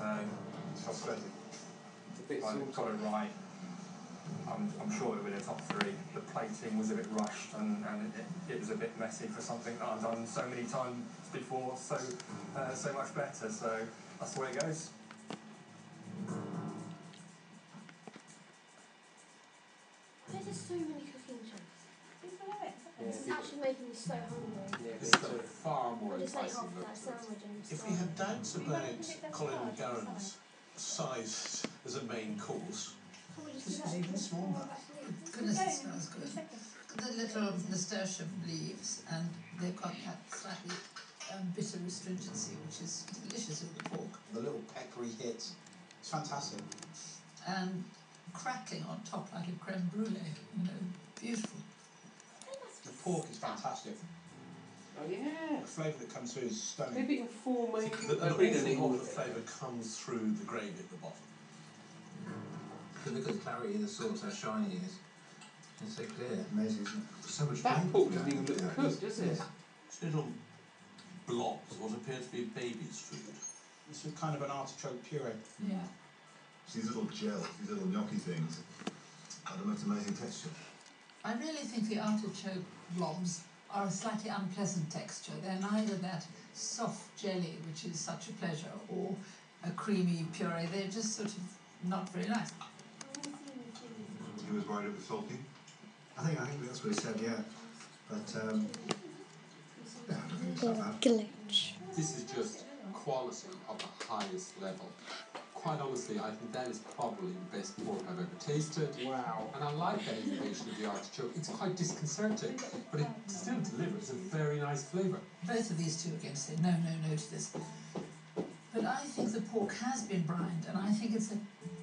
So It's frustrating. I got it right. I'm sure it would be in the top 3. The plating was a bit rushed and it was a bit messy for something that I've done so many times before, so much better. So that's the way it goes. Why is there so many cooking shows? People love it. This is actually making me so hungry. Yeah, it's far more Just like enticing. half that sandwich and If we had doubts about Colin McGarren's size as a main course, this is even smaller. Goodness, it smells good. The little nasturtium leaves, and they've got that slightly bitter astringency, which is delicious with the pork. The little peppery hits. It's fantastic. And crackling on top like a creme brulee, beautiful. The pork is fantastic. Oh yeah. The flavour that comes through is stunning. They've eaten 4 main. the awful lot of flavour comes through the gravy at the bottom. Look at the clarity of the sauce, how shiny it is. It's so clear. Amazing, isn't it? So much That flavour. pork doesn't even look cooked, does it? It's little blobs, what appear to be baby's food. This is kind of an artichoke puree. Yeah. These little gels, these little gnocchi things, are the most amazing texture. I really think the artichoke blobs are a slightly unpleasant texture. They're neither that soft jelly, which is such a pleasure, or a creamy puree. They're just sort of not very nice. He was worried it was salty. I think that's what he said, yeah. But, yeah, I don't think it's like that. Glitch. This is just quality of the highest level. Quite honestly, I think that is probably the best pork I've ever tasted. Wow. And I like that innovation of the artichoke. It's quite disconcerting, but it still delivers a very nice flavour. Both of these two are going to say no to this. But I think the pork has been brined, and I think it's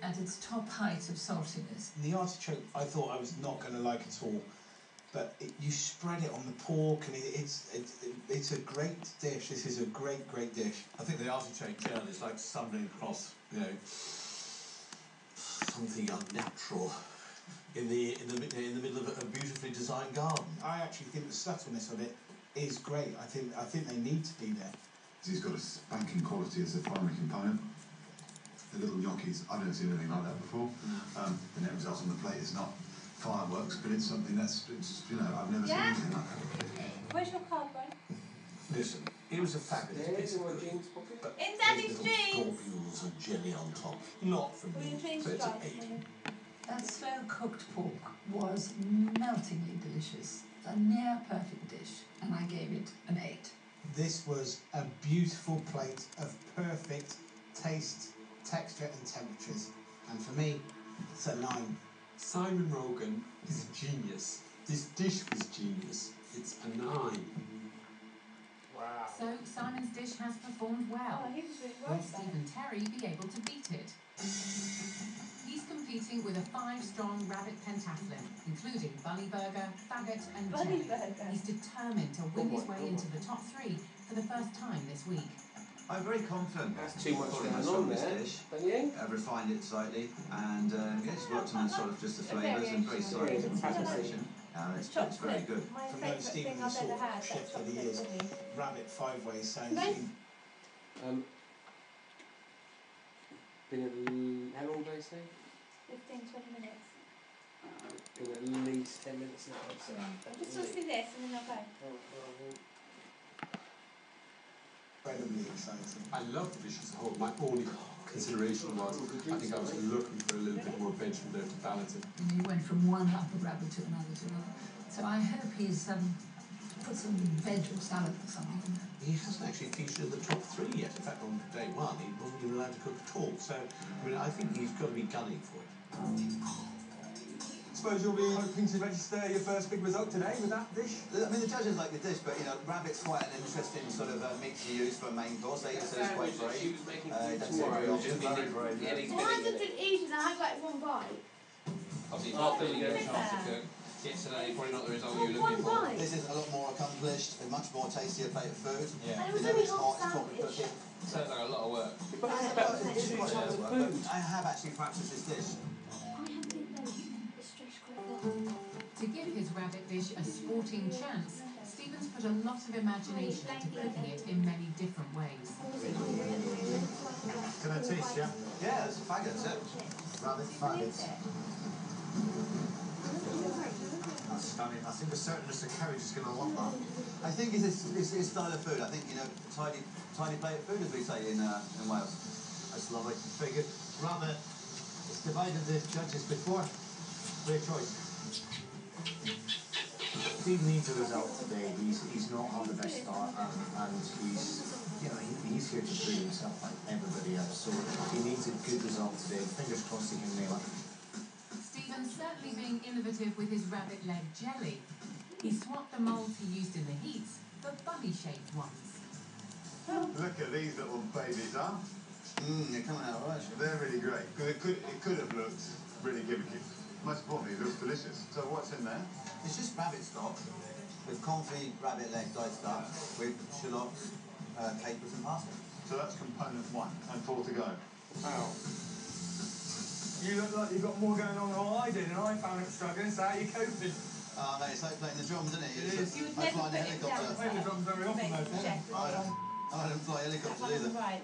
at its top height of saltiness. The artichoke, I thought I was not going to like at all, but you spread it on the pork, and it's a great dish. This is a great dish. I think the artichoke gel is like stumbling across, something unnatural in the middle of a beautifully designed garden. I actually think the subtleness of it is great. I think they need to be there. He's got a spanking quality as a primary component. The little gnocchis, I've never seen anything like that before. The net result on the plate is not fireworks, but it's something I've never seen anything like that. Where's your card, Brian? Listen, it was a fabulous piece of cooking, but In Daddy's those little jeans! globules of jelly on top, not for Will me. you change So the it's an price? 8. That slow-cooked pork was meltingly delicious. A near perfect dish, and I gave it an 8. This was a beautiful plate of perfect taste, texture and temperatures. And for me, it's a 9. Simon Rogan is a genius. This dish was genius. It's a 9. Wow. So Simon's dish has performed well. Oh, he was really Will worth that. Stephen Terry be able to beat it? He's competing with a 5-strong rabbit pentathlon, including Bunny Burger, Faggot and Bunny Jelly. Burger. He's determined to win his way into the top 3 for the first time this week. I'm very confident. That's too much Following going myself on this there. dish. Don't you? I've refined it slightly and just worked on sort of just the flavours and very slight variation. presentation. It's very good. My For favourite most thing Stephen, I've sort ever of had. shift That's of the chocolate years. pudding. Rabbit 5 ways sounds. Nice. Been how long did I say? 15-20 minutes. Been at least 10 minutes now. So. I just want to see this and then I'll go. Incredibly exciting. I love the dish as a whole. My only consideration was I think I was looking for a little bit more veg from there to balance it. And he went from one lump of rabbit to another. So I hope he's put some veg or salad or something in there. He hasn't actually featured in the top 3 yet. In fact, on day 1, he wasn't even allowed to cook at all. So, I think he's got to be gunning for it. Suppose you'll be hoping to register your first big result today with that dish? I mean, the judges like the dish, but rabbit's quite an interesting sort of meat to use for a main course. They say it's quite brave. She was making That's tomorrow. very often. Very brave. Why did it eat and I had like one bite? Obviously, Oh, after you get a look at chance to that. cook. Yesterday, probably not the result Oh, you were one looking for. bite. This is a lot more accomplished, a much more tastier plate of food. And Yeah. it was You know, only it's half hot, it's proper sandwich. cooking. Sounds like a lot of work. But it's quite a lot of work, but I have actually practiced this dish. I haven't been there. It's stretched quite well. To give his rabbit dish a sporting chance, Stephen's put a lot of imagination into cooking it in many different ways. Can I taste, yeah? Yeah, it's faggots, Rabbit faggots. That's stunning. I think a certain Mr. Carriage is going to want that. I think it's his style of food. I think, you know, tidy plate of food, as we say in Wales. That's lovely. Very good. Rather, it's divided the judges before. Great choice. Steve needs a result today. He's not had the best start, and he's here to prove himself like everybody else. So he needs a good result today. Fingers crossed he can nail it. Stephen's certainly being innovative with his rabbit leg jelly. He swapped the mould he used in the heats for bunny-shaped ones. Look at these little babies, huh? They're coming out alright. They're really great. It could have looked really gimmicky. Most importantly, it looks delicious. So what's in there? It's just rabbit stock with confit rabbit leg diced up with shallots, capers and parsley. So that's component 1 and 4 to go. Wow. You look like you've got more going on than what I did, and I found it struggling, so how are you coping? Mate, it's like playing the drums, isn't it? It is. You would I never fly in a put it down. helicopter. I play the drums very often, though. I don't fly helicopters That either. wasn't right.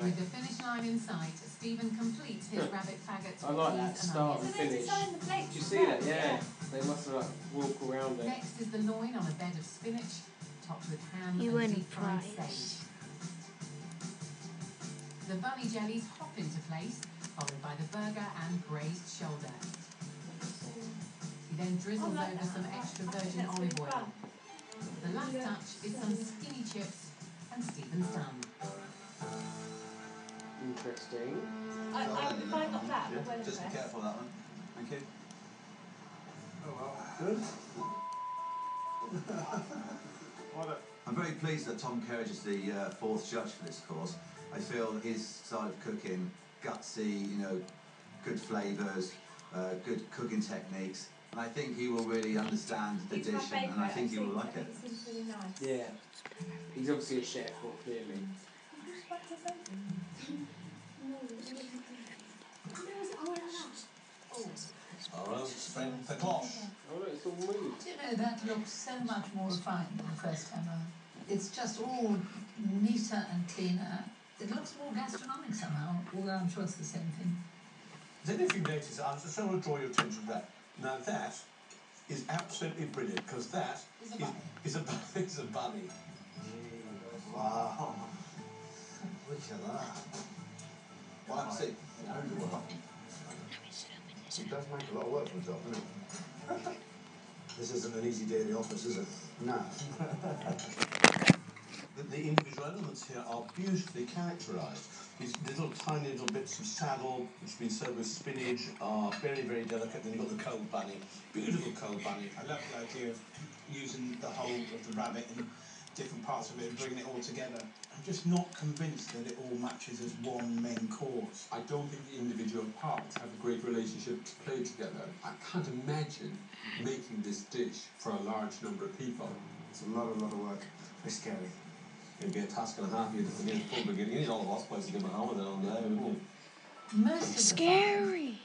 With the finish line in sight, Stephen completes his rabbit faggots I with like that cheese and start onions. and finish. Did Did you see that? Yeah. They must have walk around it. Next is the loin on a bed of spinach, topped with ham You and win a deep-fried prize. sage. The bunny jellies hop into place, followed by the burger and braised shoulder. He then drizzles over some extra virgin olive oil. The last touch is some skinny chips, and Stephen's done. Interesting. I got that. Yeah. Well Just be impressed. careful of that one. Thank you. Good. I'm very pleased that Tom Kerridge is the 4th judge for this course. I feel his style of cooking, gutsy, you know, good flavours, good cooking techniques, and I think he will really understand the It's my dish, and I think he will like it. It seems really nice. Yeah. He's obviously a chef, well, clearly. Our own friend the cloche. Oh, look, it's all moved. Do you know, that looks so much more refined than the first time around. It's just all neater and cleaner. It looks more gastronomic somehow, although I'm sure it's the same thing. Then if you notice, I just want to draw your attention to that. Now that is absolutely brilliant, because that is a bunny. Wow. Look at that. Well, I see. It does make a lot of work for himself, doesn't it? This isn't an easy day in the office, is it? No. The individual elements here are beautifully characterised. These little tiny little bits of saddle, which have been served with spinach, are very, very delicate. Then you've got the cold bunny, beautiful cold bunny. I love the idea of using the whole of the rabbit and different parts of it and bringing it all together. I'm just not convinced that it all matches as one main course. I don't think the individual parts have a great relationship to play together. I can't imagine making this dish for a large number of people. It's a lot of work. Very scary. It'd be a task and a half. You'd need a full beginning. You need all the hospitals to give a hand with it on there, wouldn't you? Most of the Scary.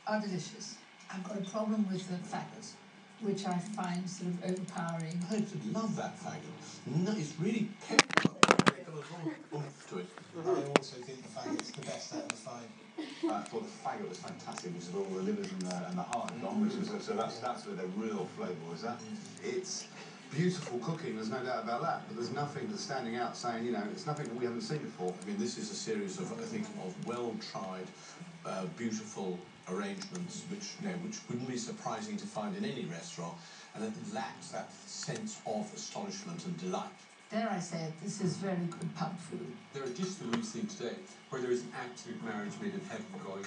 are delicious. I've got a problem with the faggots, which I find sort of overpowering. I love that faggot. No, it's really pepper. They've got a lot of oomph to it. I also think the faggot's the best out of the 5. I thought the faggot was fantastic, which is all the livers and the heart gone, which was so that's where the real flavour was. That it's beautiful cooking. There's no doubt about that. But there's nothing that's standing out saying, you know, it's nothing that we haven't seen before. I mean, this is a series of, I think, of well-tried, beautiful arrangements, which wouldn't be surprising to find in any restaurant, and it lacks that sense of astonishment and delight. Dare I say it, this is very good pub food. There are dishes that we've seen today where there is an absolute marriage made in heaven going